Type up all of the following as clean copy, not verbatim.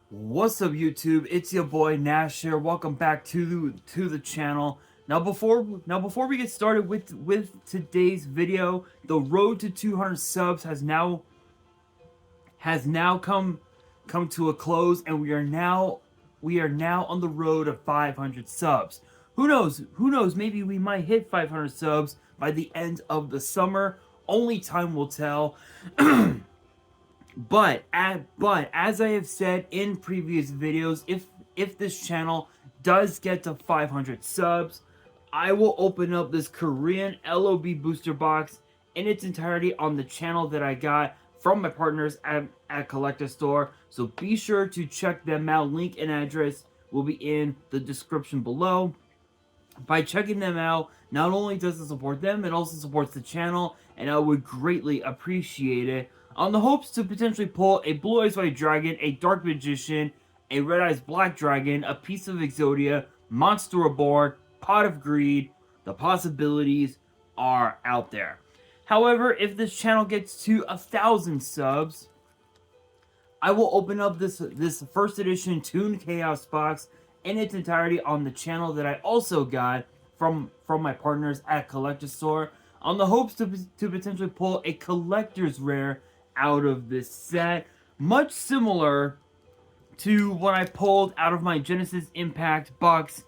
What's up, YouTube? It's your boy Nash here. Welcome back to the channel. Now before we get started with today's video, the road to 200 subs has now come to a close, and we are now on the road to 500 subs. Who knows? Who knows? Maybe we might hit 500 subs by the end of the summer. Only time will tell. But as I have said in previous videos, if this channel does get to 500 subs, I will open up this Korean LOB booster box in its entirety on the channel that I got from my partners at Collector Store. So be sure to check them out. Link and address will be in the description below. By checking them out, not only does it support them, it also supports the channel, and I would greatly appreciate it. On the hopes to potentially pull a Blue Eyes White Dragon, a Dark Magician, a Red Eyes Black Dragon, a piece of Exodia, Monster Reborn, Pot of Greed, the possibilities are out there. However, if this channel gets to 1,000 subs, I will open up this first edition Toon Chaos box in its entirety on the channel that I also got from my partners at Collector Store, on the hopes to potentially pull a collector's rare out of this set, much similar to what I pulled out of my Genesis Impact box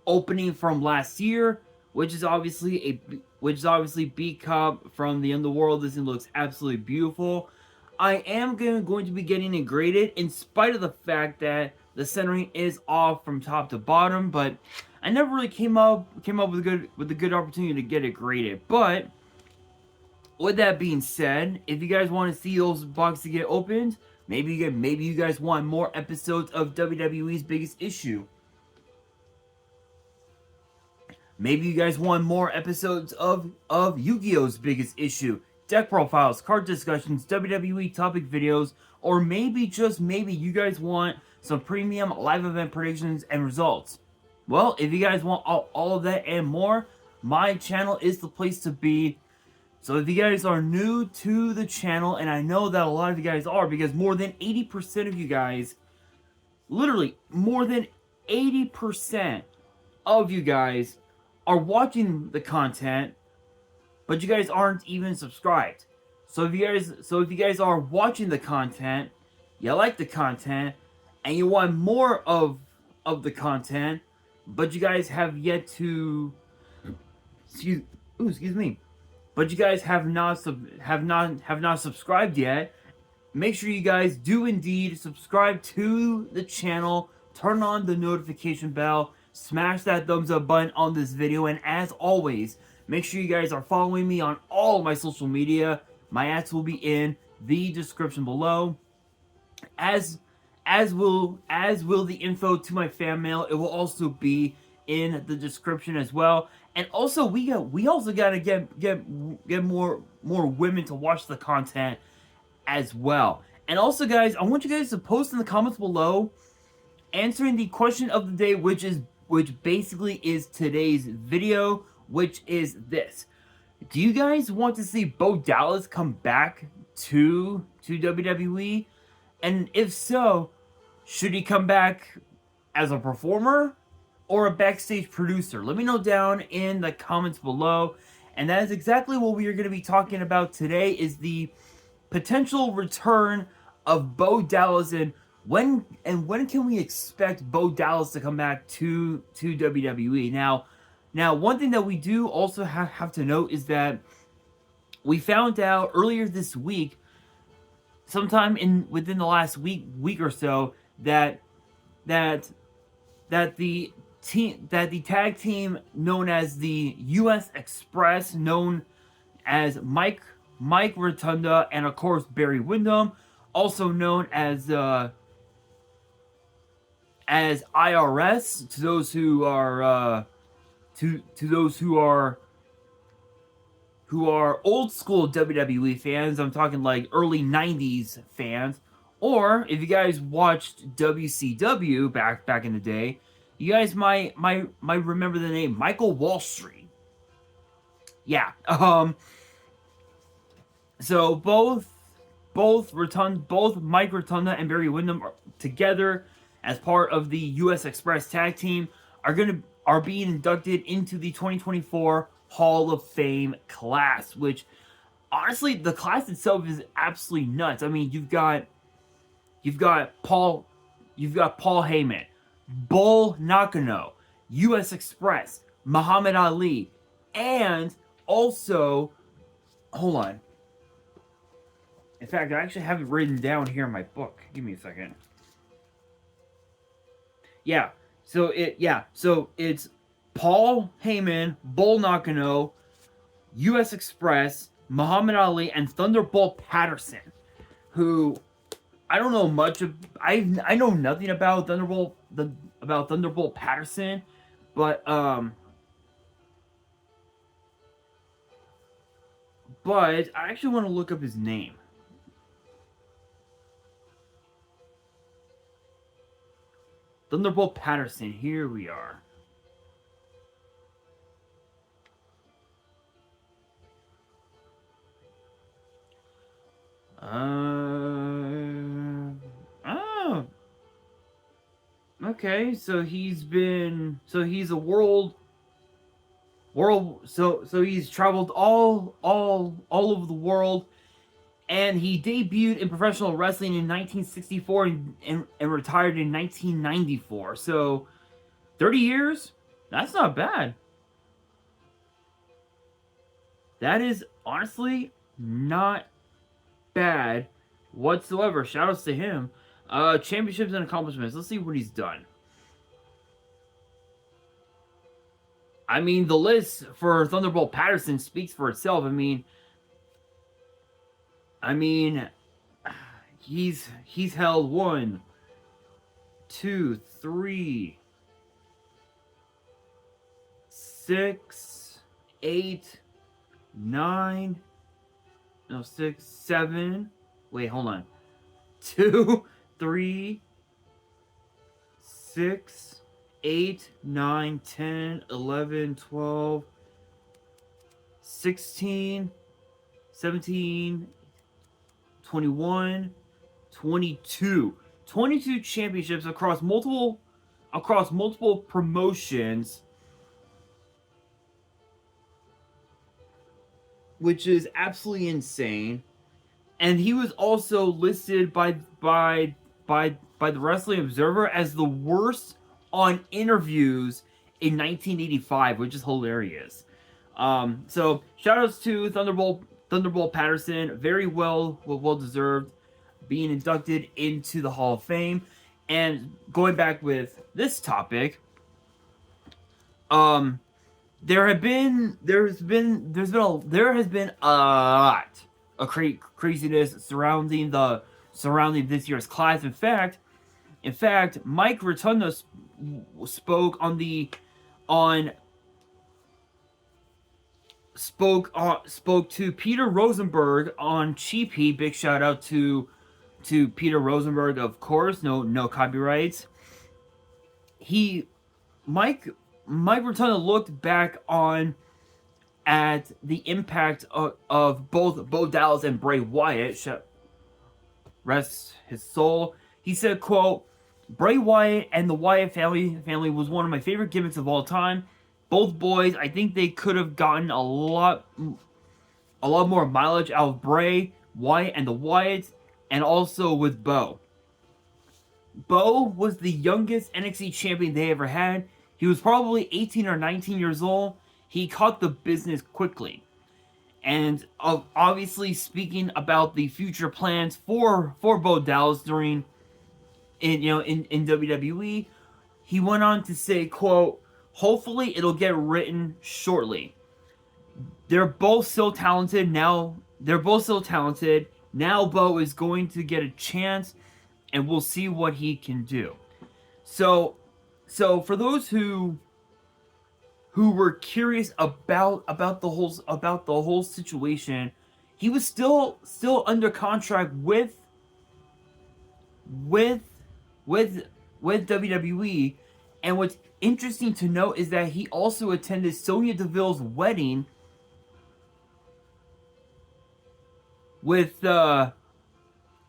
opening from last year, which is obviously B Cup from the Underworld. This thing looks absolutely beautiful. I am going to be getting it graded, in spite of the fact that the centering is off from top to bottom, but I never really came up with a good opportunity to get it graded. But with that being said, if you guys want to see those boxes get opened, maybe you guys want more episodes of WWE's Biggest Issue. Maybe you guys want more episodes of Yu-Gi-Oh's Biggest Issue, deck profiles, card discussions, WWE topic videos, or maybe, just maybe, you guys want some premium live event predictions and results. Well, if you guys want all of that and more, my channel is the place to be. So if you guys are new to the channel, and I know that a lot of you guys are, because more than 80% of you guys, literally more than 80% of you guys are watching the content, but you guys aren't even subscribed. So if you guys are watching the content, you like the content, and you want more of the content, but you guys have yet to excuse me. But you guys have not subscribed yet. Make sure you guys do indeed subscribe to the channel, turn on the notification bell, smash that thumbs up button on this video, and as always, make sure you guys are following me on all of my social media. My ads will be in the description below, as will the info to my fan mail. It will also be in the description as well. And also, we also gotta get more women to watch the content as well. And also, guys, I want you guys to post in the comments below answering the question of the day, which basically is today's video, which is this: do you guys want to see Bo Dallas come back to WWE? And if so, should he come back as a performer or a backstage producer? Let me know down in the comments below. And that is exactly what we are going to be talking about today, is the potential return of Bo Dallas, and when can we expect Bo Dallas to come back to WWE? Now, one thing that we do also have to note is that we found out earlier this week, sometime within the last week or so, that the tag team known as the US Express, known as Mike Rotunda and of course Barry Windham, also known as IRS to those who are who are old school WWE fans. I'm talking like early 90s fans. Or if you guys watched WCW back in the day, you guys might remember the name Michael Wall Street. Yeah. So both both Mike Rotunda and Barry Windham are together as part of the U.S. Express tag team are being inducted into the 2024 Hall of Fame class, which honestly the class itself is absolutely nuts. I mean, you've got Paul Heyman, Bull Nakano, U.S. Express, Muhammad Ali, and also, hold on. In fact, I actually have it written down here in my book. Give me a second. So it's Paul Heyman, Bull Nakano, U.S. Express, Muhammad Ali, and Thunderbolt Patterson, who I don't know much of. I know nothing about Thunderbolt Patterson, but I actually want to look up his name. Thunderbolt Patterson, here we are. Okay, so he's a he's traveled all over the world, and he debuted in professional wrestling in 1964 and retired in 1994. So 30 years? That's not bad. That is honestly not bad whatsoever. Shoutouts to him. Championships and accomplishments. Let's see what he's done. I mean, the list for Thunderbolt Patterson speaks for itself. I mean, he's held 1, 2, 3, 6, 8, 9, no, 6, 7. Wait, hold on. 2, 3, 6, 8, 9, 10, 11, 12, 16, 17, 21, 22. 22 championships across multiple promotions, which is absolutely insane. And he was also listed by the Wrestling Observer as the worst on interviews in 1985, which is hilarious. So shoutouts to Thunderbolt Patterson, very well deserved, being inducted into the Hall of Fame. And going back with this topic, there has been a lot of craziness surrounding this year's class. In fact, Mike Rotunda spoke to Peter Rosenberg on Cheap Heat. Big shout out to Peter Rosenberg, of course. No copyrights. Mike Rotunda looked back at the impact of both Bo Dallas and Bray Wyatt. Rest his soul. He said, quote, "Bray Wyatt and the Wyatt family was one of my favorite gimmicks of all time. Both boys, I think they could have gotten a lot more mileage out of Bray, Wyatt, and the Wyatts, and also with Bo. Bo was the youngest NXT champion they ever had. He was probably 18 or 19 years old. He caught the business quickly. And obviously speaking about the future plans for Bo Dallas in WWE, he went on to say, quote, "Hopefully it'll get written shortly. They're both so talented now. Now Bo is going to get a chance, and we'll see what he can do." So for those who were curious about the whole situation, he was still under contract with WWE, and what's interesting to note is that he also attended Sonya Deville's wedding with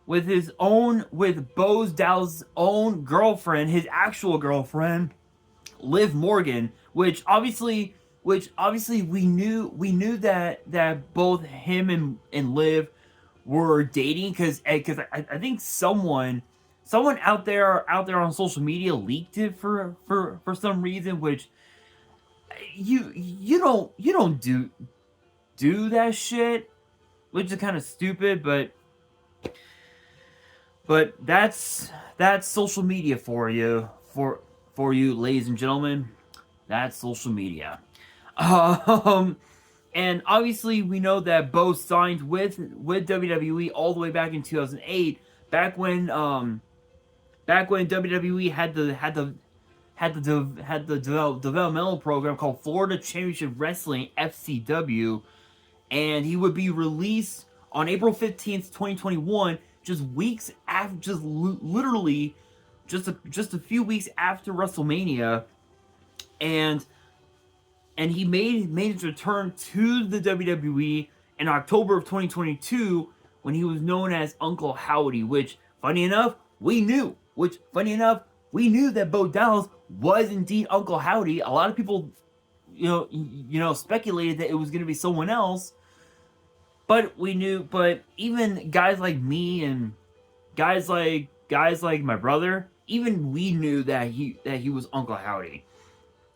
with Bo Dallas' own girlfriend, his actual girlfriend, Liv Morgan, which obviously we knew that both him and Liv were dating, because I think someone out there on social media leaked it for some reason, which you don't do that shit, which is kind of stupid, but that's social media for you, ladies and gentlemen. That's social media. Um, and obviously we know that Bo signed with WWE all the way back in 2008, back when WWE had the developmental program called Florida Championship Wrestling (FCW), and he would be released on April 15th, 2021, just weeks after, literally just a few weeks after WrestleMania, and he made his return to the WWE in October of 2022, when he was known as Uncle Howdy, which funny enough we knew that Bo Dallas was indeed Uncle Howdy. A lot of people speculated that it was going to be someone else, but we knew. But even guys like me and guys like my brother, even we knew that he was Uncle Howdy.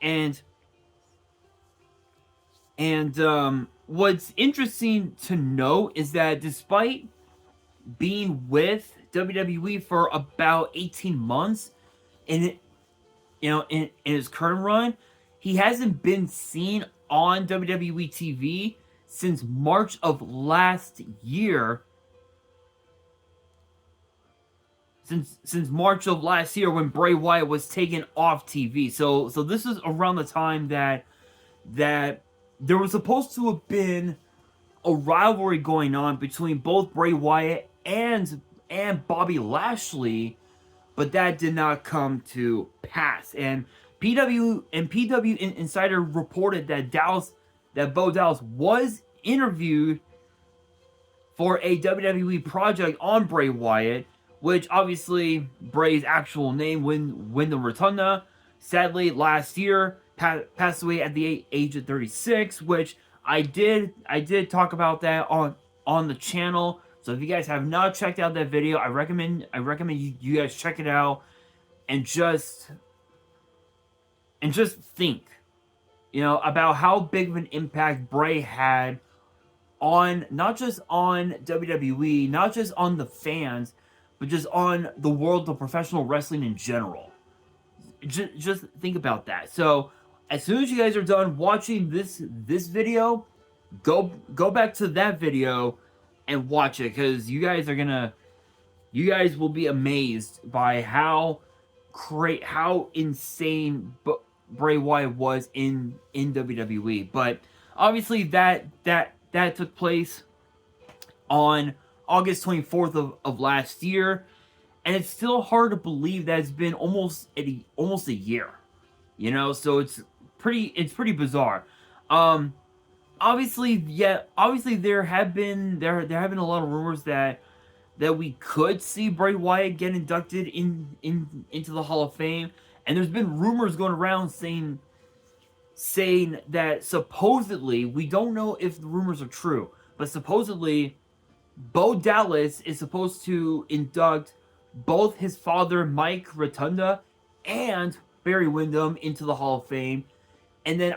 And what's interesting to note is that despite being with WWE for about 18 months in his current run, he hasn't been seen on WWE TV since March of last year. Since March of last year, when Bray Wyatt was taken off TV. So this is around the time that there was supposed to have been a rivalry going on between both Bray Wyatt and Bobby Lashley, but that did not come to pass. And PW Insider reported that Bo Dallas was interviewed for a WWE project on Bray Wyatt, which obviously Bray's actual name, Wyndham Rotunda, sadly last year passed away at the age of 36, which I did talk about that on the channel. So if you guys have not checked out that video, I recommend you guys check it out, and just think, about how big of an impact Bray had on, not just on WWE, not just on the fans, but just on the world of professional wrestling in general. Just think about that. So as soon as you guys are done watching this video, go back to that video and watch it, because you guys will be amazed by how insane Bray Wyatt was in WWE. But obviously that took place on August 24th of last year, and it's still hard to believe that it's been almost a year. So it's pretty bizarre. Obviously there have been a lot of rumors that we could see Bray Wyatt get inducted into the Hall of Fame, and there's been rumors going around saying that supposedly, we don't know if the rumors are true, but supposedly Bo Dallas is supposed to induct both his father, Mike Rotunda, and Barry Windham into the Hall of Fame. And then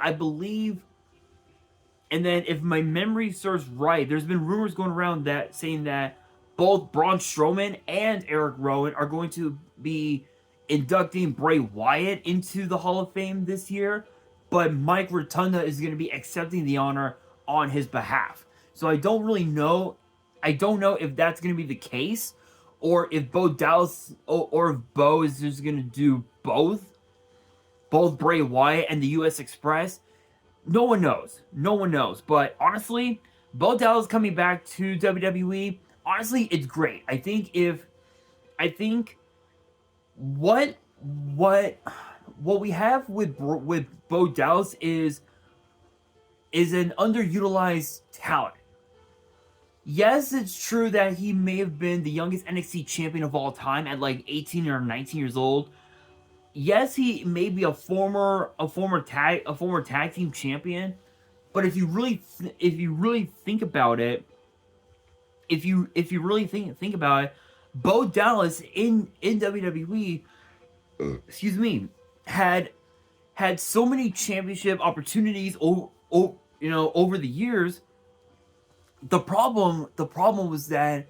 if my memory serves right, there's been rumors going around saying that both Braun Strowman and Eric Rowan are going to be inducting Bray Wyatt into the Hall of Fame this year, but Mike Rotunda is going to be accepting the honor on his behalf. So I don't really know. I don't know if that's going to be the case, or if Bo Dallas, or if Bo is just going to do both Bray Wyatt and the U.S. Express. No one knows. But honestly, Bo Dallas coming back to WWE, honestly, it's great. I think what we have with Bo Dallas is an underutilized talent. yes, it's true that he may have been the youngest NXT champion of all time at like 18 or 19 years old. Yes, he may be a former tag team champion, but if you really think about it, if you really think about it, Bo Dallas in WWE, excuse me, had so many championship opportunities over the years. The problem was that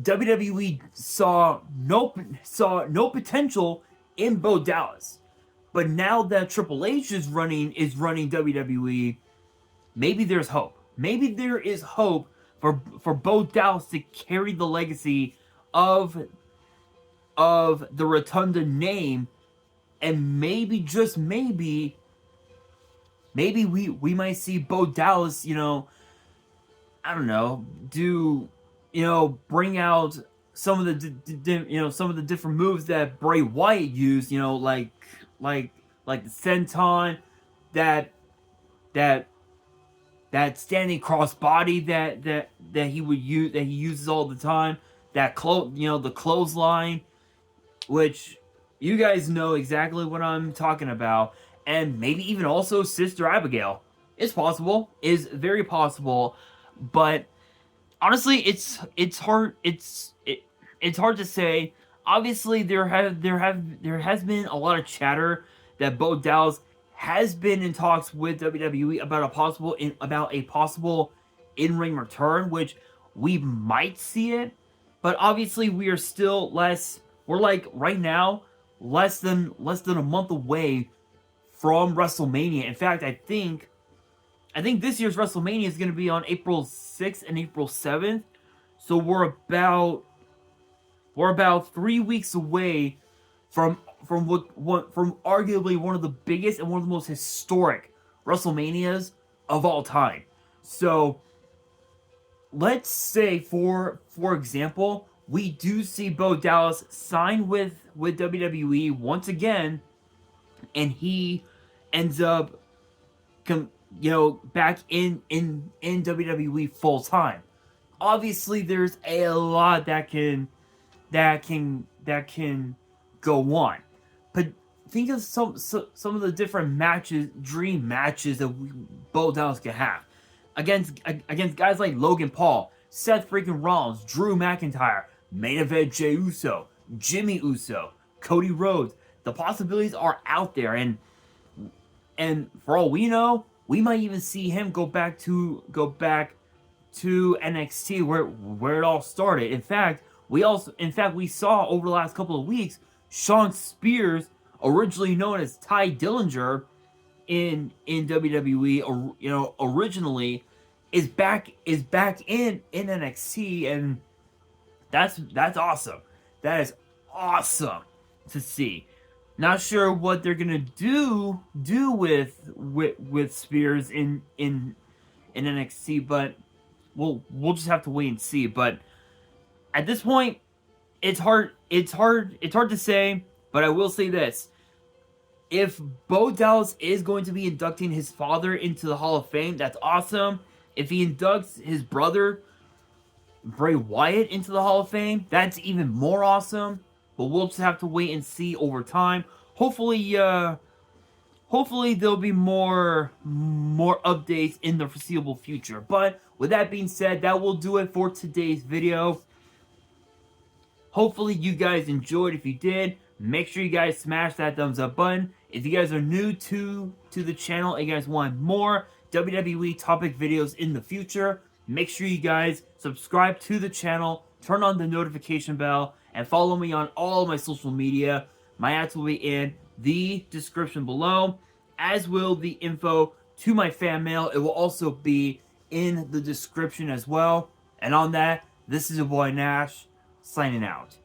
WWE saw no potential in Bo Dallas. But now that Triple H is running WWE, maybe there's hope. Maybe there is hope for Bo Dallas to carry the legacy of the Rotunda name, and maybe, just maybe we might see Bo Dallas, I don't know, bring out some of the different moves that Bray Wyatt used, like the senton, that standing crossbody that he would use, that he uses all the time, the clothesline, which you guys know exactly what I'm talking about, and maybe even also Sister Abigail. It's possible, is very possible, but honestly, it's hard to say. Obviously, there has been a lot of chatter that Bo Dallas has been in talks with WWE about a possible in-ring return, which we might see it, but obviously we are still we're like right now less than a month away from WrestleMania. In fact, I think this year's WrestleMania is going to be on April 6th and April 7th. So we're about 3 weeks away from arguably one of the biggest and one of the most historic WrestleManias of all time. So let's say, for example, we do see Bo Dallas sign with WWE once again, and he ends up back in WWE full time. Obviously, there's a lot that can go on, but think of some of the different dream matches that Bo Dallas can have against guys like Logan Paul, Seth freaking Rollins, Drew McIntyre, main event Jey Uso, Jimmy Uso, Cody Rhodes. The possibilities are out there, and for all we know, we might even see him go back to NXT where it all started. In fact, we saw over the last couple of weeks, Shawn Spears, originally known as Ty Dillinger in WWE, originally is back in NXT, and that's awesome. That is awesome to see. Not sure what they're gonna do with Spears in NXT, but we'll just have to wait and see. But at this point, it's hard to say. But I will say this: if Bo Dallas is going to be inducting his father into the Hall of Fame, that's awesome. If he inducts his brother Bray Wyatt into the Hall of Fame, that's even more awesome. But we'll just have to wait and see over time. Hopefully there'll be more updates in the foreseeable future. But with that being said, that will do it for today's video. Hopefully you guys enjoyed. If you did, make sure you guys smash that thumbs up button. If you guys are new to the channel and you guys want more WWE topic videos in the future, make sure you guys subscribe to the channel, turn on the notification bell, and follow me on all of my social media. My ads will be in the description below, as will the info to my fan mail. It will also be in the description as well. And on that, this is your boy Nash, signing out.